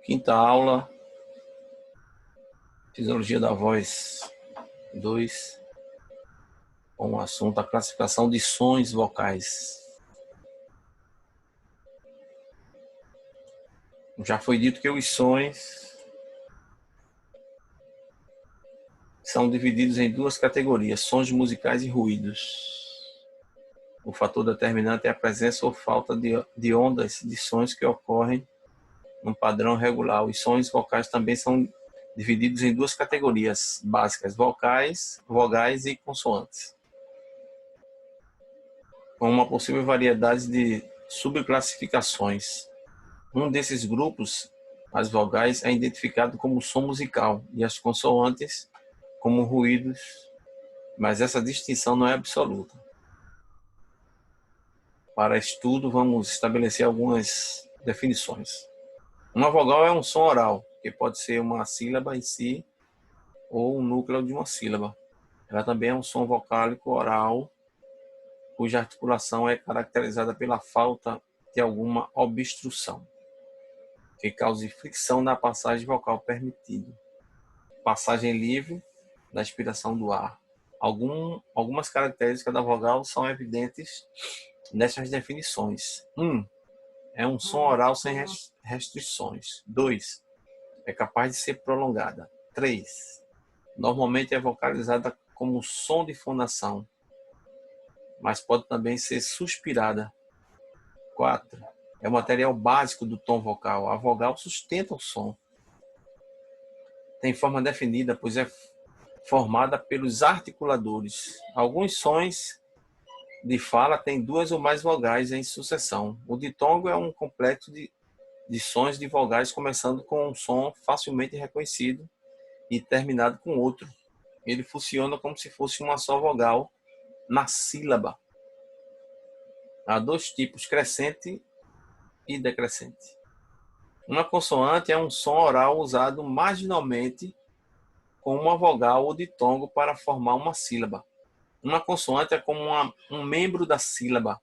Quinta aula, Fisiologia da Voz 2, com o assunto a classificação de sons vocais. Já foi dito que os sons são divididos em duas categorias, sons musicais e ruídos. O fator determinante é a presença ou falta de ondas de sons que ocorrem num padrão regular. Os sons vocais também são divididos em duas categorias básicas, vogais e consoantes, com uma possível variedade de subclassificações. Um desses grupos, as vogais, é identificado como som musical e as consoantes como ruídos, mas essa distinção não é absoluta. Para estudo, vamos estabelecer algumas definições. Uma vogal é um som oral, que pode ser uma sílaba em si ou um núcleo de uma sílaba. Ela também é um som vocálico oral, cuja articulação é caracterizada pela falta de alguma obstrução, que cause fricção na passagem vocal permitida. Passagem livre da expiração do ar. Algumas características da vogal são evidentes nessas definições. 1. É um som oral sem restrições. 2. É capaz de ser prolongada. 3. Normalmente é vocalizada como som de fonação, mas pode também ser suspirada. 4. É o material básico do tom vocal. A vogal sustenta o som. Tem forma definida, pois é formada pelos articuladores. Alguns sons de fala têm duas ou mais vogais em sucessão. O ditongo é um complexo de sons de vogais, começando com um som facilmente reconhecido e terminado com outro. Ele funciona como se fosse uma só vogal na sílaba. Há dois tipos, crescente e decrescente. Uma consoante é um som oral usado marginalmente com uma vogal ou ditongo para formar uma sílaba. Uma consoante é como um membro da sílaba,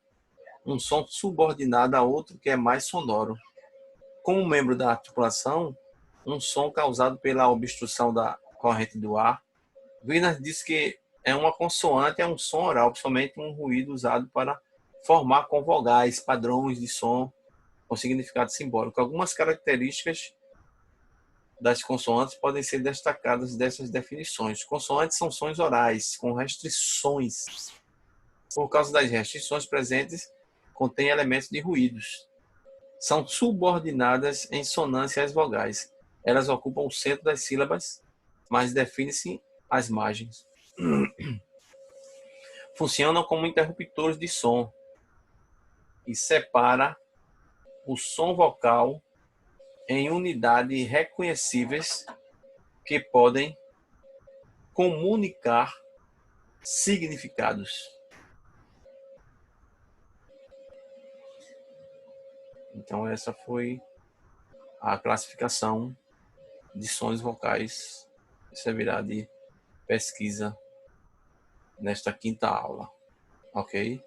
um som subordinado a outro que é mais sonoro. Como membro da articulação, um som causado pela obstrução da corrente do ar. Wiener diz que uma consoante é um som oral, principalmente um ruído usado para formar com vogais, padrões de som com significado simbólico. Algumas características das consoantes podem ser destacadas dessas definições. Consoantes são sons orais, com restrições. Por causa das restrições presentes, contêm elementos de ruídos. São subordinadas em sonância às vogais. Elas ocupam o centro das sílabas, mas definem-se às margens. Funcionam como interruptores de som e separa o som vocal em unidades reconhecíveis que podem comunicar significados. Então essa foi a classificação de sons vocais que servirá de pesquisa nesta quinta aula, ok?